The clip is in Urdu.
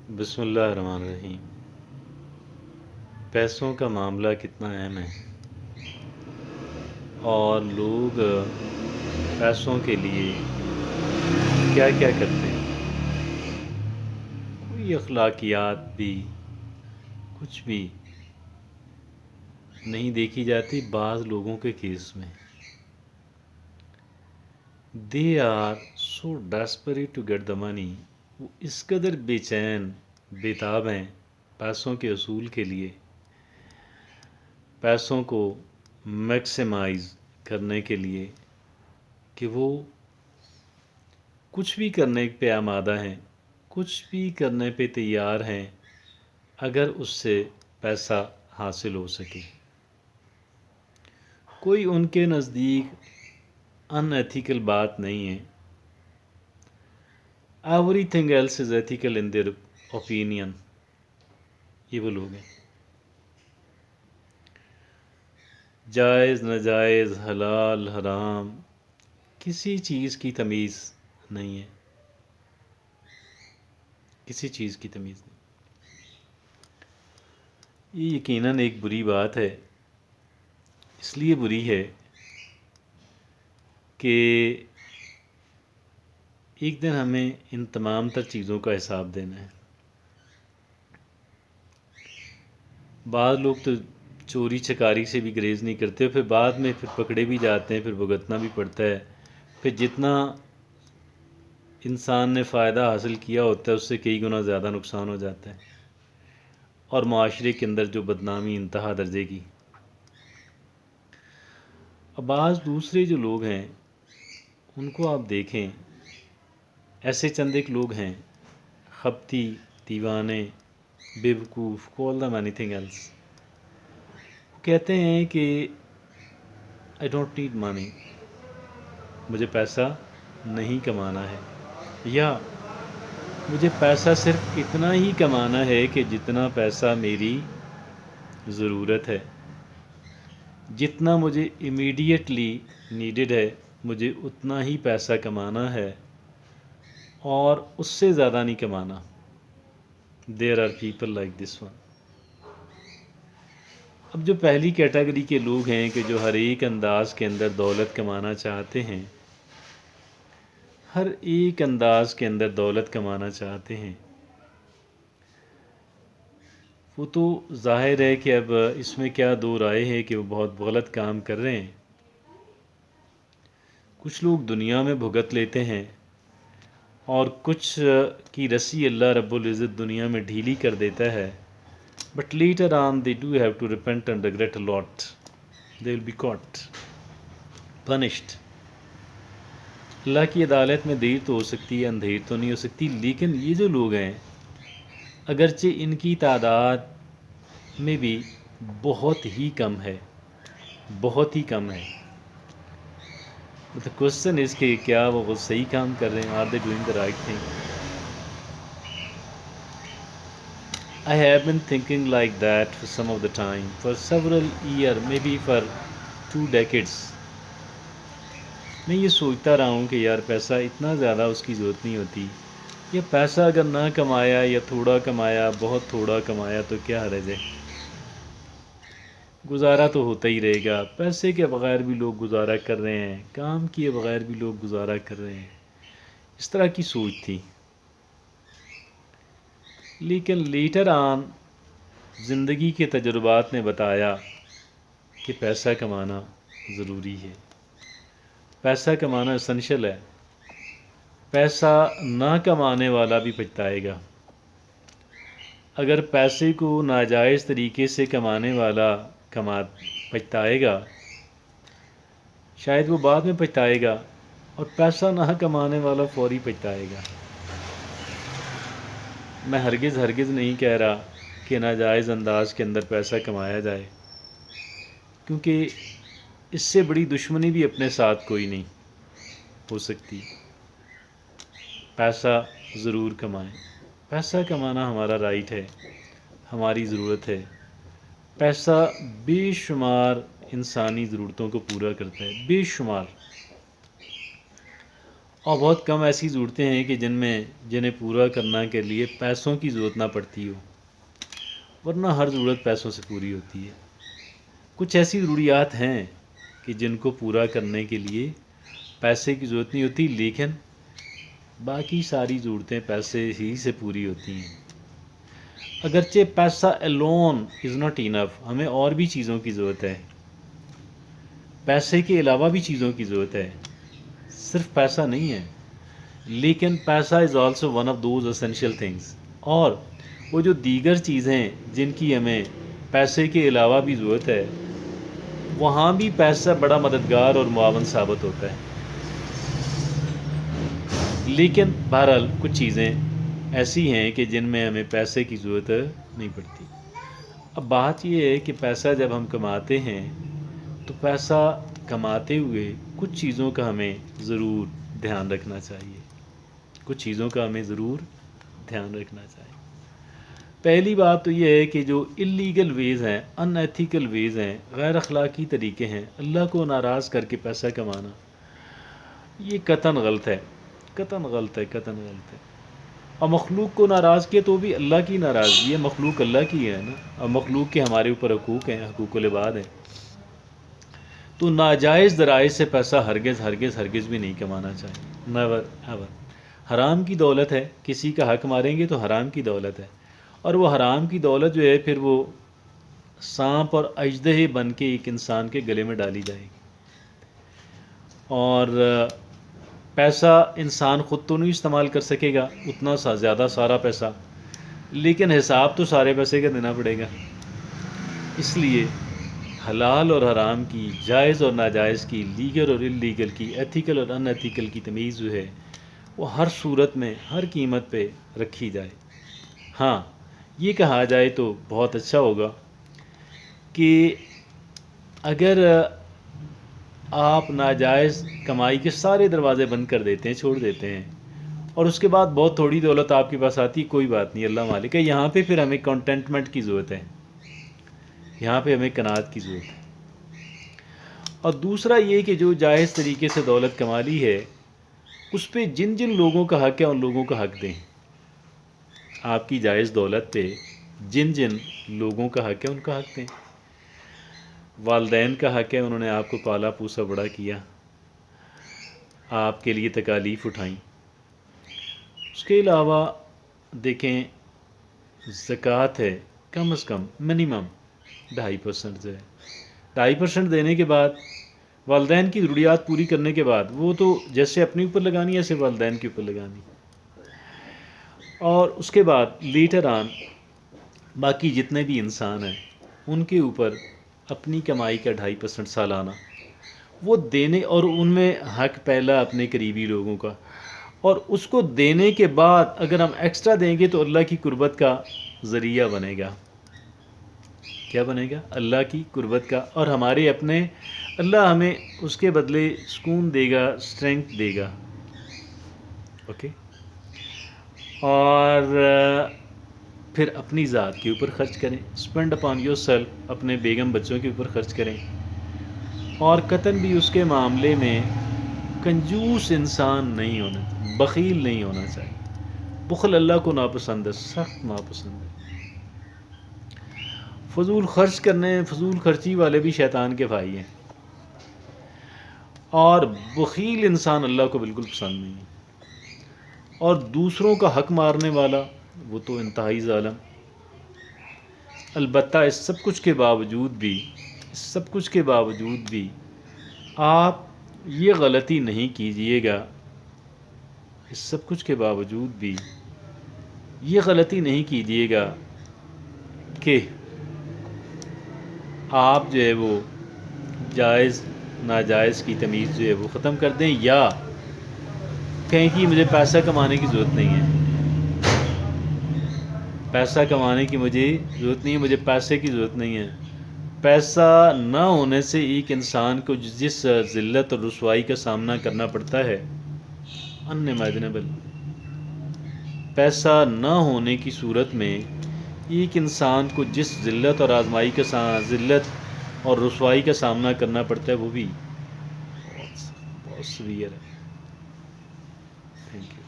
بسم اللہ الرحمن الرحیم۔ پیسوں کا معاملہ کتنا اہم ہے اور لوگ پیسوں کے لیے کیا کیا کرتے ہیں۔ کوئی اخلاقیات بھی کچھ بھی نہیں دیکھی جاتی بعض لوگوں کے کیس میں۔ They are so desperate to get the money, وہ اس قدر بے چین بےتاب ہیں پیسوں کے اصول کے لیے، پیسوں کو میکسیمائز کرنے کے لیے، کہ وہ کچھ بھی کرنے پہ آمادہ ہیں، کچھ بھی کرنے پہ تیار ہیں اگر اس سے پیسہ حاصل ہو سکے۔ کوئی ان کے نزدیک ان ایتھیکل بات نہیں ہے۔ Everything else is ethical in their opinion. یہ وہ لوگ ہیں، جائز ناجائز حلال حرام کسی چیز کی تمیز نہیں ہے، کسی چیز کی تمیز نہیں۔ یہ یقیناً ایک بری بات ہے، اس لیے بری ہے کہ ایک دن ہمیں ان تمام تر چیزوں کا حساب دینا ہے۔ بعض لوگ تو چوری چکاری سے بھی گریز نہیں کرتے، پھر بعد میں پھر پکڑے بھی جاتے ہیں، پھر بھگتنا بھی پڑتا ہے۔ پھر جتنا انسان نے فائدہ حاصل کیا ہوتا ہے اس سے کئی گنا زیادہ نقصان ہو جاتا ہے، اور معاشرے کے اندر جو بدنامی انتہا درجے کی۔ اب بعض دوسرے جو لوگ ہیں ان کو آپ دیکھیں، ایسے چند ایک لوگ ہیں خپتی، دیوانے، بیوقوف، کال them anything else، کہتے ہیں کہ آئی ڈونٹ نیڈ منی، مجھے پیسہ نہیں کمانا ہے، یا مجھے پیسہ صرف اتنا ہی کمانا ہے کہ جتنا پیسہ میری ضرورت ہے، جتنا مجھے امیڈیٹلی نیڈڈ ہے مجھے اتنا ہی پیسہ کمانا ہے اور اس سے زیادہ نہیں کمانا۔ There are people like this one. اب جو پہلی کیٹیگری کے لوگ ہیں کہ جو ہر ایک انداز کے اندر دولت کمانا چاہتے ہیں، ہر ایک انداز کے اندر دولت کمانا چاہتے ہیں، وہ تو ظاہر ہے کہ اب اس میں کیا دو رائے ہے کہ وہ بہت غلط کام کر رہے ہیں۔ کچھ لوگ دنیا میں بھگت لیتے ہیں اور کچھ کی رسی اللہ رب العزت دنیا میں ڈھیلی کر دیتا ہے، but later on they do have to repent and regret a lot. They will be caught, punished. اللہ کی عدالت میں دیر تو ہو سکتی ہے، اندھیر تو نہیں ہو سکتی، لیکن یہ جو لوگ ہیں اگرچہ ان کی تعداد میں بھی بہت ہی کم ہے، بہت ہی کم ہے۔ The question is کہ کیا وہ صحیح کام کر رہے ہیں؟ Are they doing the right thing? I have been thinking like that for some of the time, for several years, maybe for 2 decades. میں یہ سوچتا رہا ہوں کہ یار پیسہ اتنا زیادہ اس کی ضرورت نہیں ہوتی، یا پیسہ اگر نہ کمایا یا تھوڑا کمایا، بہت تھوڑا کمایا تو کیا حرج ہے، گزارا تو ہوتا ہی رہے گا۔ پیسے کے بغیر بھی لوگ گزارا کر رہے ہیں، کام کیے بغیر بھی لوگ گزارا کر رہے ہیں، اس طرح کی سوچ تھی۔ لیکن لیٹر آن زندگی کے تجربات نے بتایا کہ پیسہ کمانا ضروری ہے، پیسہ کمانا اسینشل ہے۔ پیسہ نہ کمانے والا بھی پچھتائے گا۔ اگر پیسے کو ناجائز طریقے سے کمانے والا پچھتائے گا، شاید وہ بعد میں پچھتائے گا، اور پیسہ نہ کمانے والا فوری پچھتائے گا۔ میں ہرگز ہرگز نہیں کہہ رہا کہ ناجائز انداز کے اندر پیسہ کمایا جائے، کیونکہ اس سے بڑی دشمنی بھی اپنے ساتھ کوئی نہیں ہو سکتی۔ پیسہ ضرور کمائیں، پیسہ کمانا ہمارا رائٹ ہے، ہماری ضرورت ہے۔ پیسہ بے شمار انسانی ضرورتوں کو پورا کرتا ہے، بے شمار۔ اور بہت کم ایسی ضرورتیں ہیں کہ جنہیں پورا کرنا کے لیے پیسوں کی ضرورت نہ پڑتی ہو، ورنہ ہر ضرورت پیسوں سے پوری ہوتی ہے۔ کچھ ایسی ضروریات ہیں کہ جن کو پورا کرنے کے لیے پیسے کی ضرورت نہیں ہوتی، لیکن باقی ساری ضرورتیں پیسے ہی سے پوری ہوتی ہیں۔ اگرچہ پیسہ alone از not enough، ہمیں اور بھی چیزوں کی ضرورت ہے، پیسے کے علاوہ بھی چیزوں کی ضرورت ہے، صرف پیسہ نہیں ہے، لیکن پیسہ is also one of those essential things. اور وہ جو دیگر چیزیں جن کی ہمیں پیسے کے علاوہ بھی ضرورت ہے، وہاں بھی پیسہ بڑا مددگار اور معاون ثابت ہوتا ہے۔ لیکن بہرحال کچھ چیزیں ایسی ہیں کہ جن میں ہمیں پیسے کی ضرورت نہیں پڑتی۔ اب بات یہ ہے کہ پیسہ جب ہم کماتے ہیں تو پیسہ کماتے ہوئے کچھ چیزوں کا ہمیں ضرور دھیان رکھنا چاہیے، کچھ چیزوں کا ہمیں ضرور دھیان رکھنا چاہیے۔ پہلی بات تو یہ ہے کہ جو اللیگل ویز ہیں، ان ایتھیکل ویز ہیں، غیر اخلاقی طریقے ہیں، اللہ کو ناراض کر کے پیسہ کمانا، یہ قطعاً غلط ہے، قطعاً غلط ہے، قطعاً غلط ہے۔ اور مخلوق کو ناراض کیا تو بھی اللہ کی ناراضگی ہے، مخلوق اللہ کی ہے نا، اور مخلوق کے ہمارے اوپر حقوق ہیں، حقوق العباد ہیں۔ تو ناجائز ذرائع سے پیسہ ہرگز ہرگز ہرگز بھی نہیں کمانا چاہیے، نیور ایور۔ حرام کی دولت ہے، کسی کا حق ماریں گے تو حرام کی دولت ہے، اور وہ حرام کی دولت جو ہے پھر وہ سانپ اور اژدہے بن کے ایک انسان کے گلے میں ڈالی جائے گی۔ اور پیسہ انسان خود تو نہیں استعمال کر سکے گا اتنا زیادہ سارا پیسہ، لیکن حساب تو سارے پیسے کا دینا پڑے گا۔ اس لیے حلال اور حرام کی، جائز اور ناجائز کی، لیگل اور اللیگل کی، ایتھیکل اور ان ایتھیکل کی تمیز جو ہے وہ ہر صورت میں ہر قیمت پہ رکھی جائے۔ ہاں، یہ کہا جائے تو بہت اچھا ہوگا کہ اگر آپ ناجائز کمائی کے سارے دروازے بند کر دیتے ہیں، چھوڑ دیتے ہیں، اور اس کے بعد بہت تھوڑی دولت آپ کے پاس آتی، کوئی بات نہیں، اللہ مالک ہے۔ یہاں پہ پھر ہمیں کنٹینٹمنٹ کی ضرورت ہے، یہاں پہ ہمیں قناعت کی ضرورت ہے۔ اور دوسرا یہ کہ جو جائز طریقے سے دولت کما لی ہے، اس پہ جن جن لوگوں کا حق ہے ان لوگوں کا حق دیں۔ آپ کی جائز دولت پہ جن جن لوگوں کا حق ہے ان کا حق دیں۔ والدین کا حق ہے، انہوں نے آپ کو پالا پوسا بڑا کیا، آپ کے لیے تکالیف اٹھائیں۔ اس کے علاوہ دیکھیں، زکوٰۃ ہے، کم از کم منیمم 2.5% جو ہے، 2.5% دینے کے بعد والدین کی ضروریات پوری کرنے کے بعد، وہ تو جیسے اپنے اوپر لگانی ایسے والدین کے اوپر لگانی، اور اس کے بعد لیٹر آن باقی جتنے بھی انسان ہیں ان کے اوپر اپنی کمائی کا 2.5% سالانہ وہ دینے، اور ان میں حق پہلا اپنے قریبی لوگوں کا، اور اس کو دینے کے بعد اگر ہم ایکسٹرا دیں گے تو اللہ کی قربت کا ذریعہ بنے گا۔ کیا بنے گا؟ اللہ کی قربت کا، اور ہمارے اپنے اللہ ہمیں اس کے بدلے سکون دے گا، اسٹرینگتھ دے گا۔ اوکے، اور پھر اپنی ذات کے اوپر خرچ کریں، اسپینڈ اپان یور سیلف، اپنے بیگم بچوں کے اوپر خرچ کریں، اور قطعاً بھی اس کے معاملے میں کنجوس انسان نہیں ہونا چاہیے، بخیل نہیں ہونا چاہیے۔ بخل اللہ کو ناپسند ہے، سخت ناپسند ہے۔ فضول خرچ کرنے، فضول خرچی والے بھی شیطان کے بھائی ہیں، اور بخیل انسان اللہ کو بالکل پسند نہیں ہے، اور دوسروں کا حق مارنے والا وہ تو انتہائی ظالم۔ البتہ اس سب کچھ کے باوجود بھی آپ یہ غلطی نہیں کیجئے گا، اس سب کچھ کے باوجود بھی یہ غلطی نہیں کیجئے گا کہ آپ جو ہے وہ جائز ناجائز کی تمیز جو ہے وہ ختم کر دیں، یا کہیں کہ مجھے پیسہ کمانے کی ضرورت نہیں ہے، پیسہ کمانے کی مجھے ضرورت نہیں ہے، مجھے پیسے کی ضرورت نہیں ہے۔ پیسہ نہ ہونے سے ایک انسان کو جس ذلت اور رسوائی کا سامنا کرنا پڑتا ہے، unimaginable۔ پیسہ نہ ہونے کی صورت میں ایک انسان کو جس ذلت اور آزمائی کا ذلت اور رسوائی کا سامنا کرنا پڑتا ہے، وہ بھی بہت سویئر ہے۔ Thank you.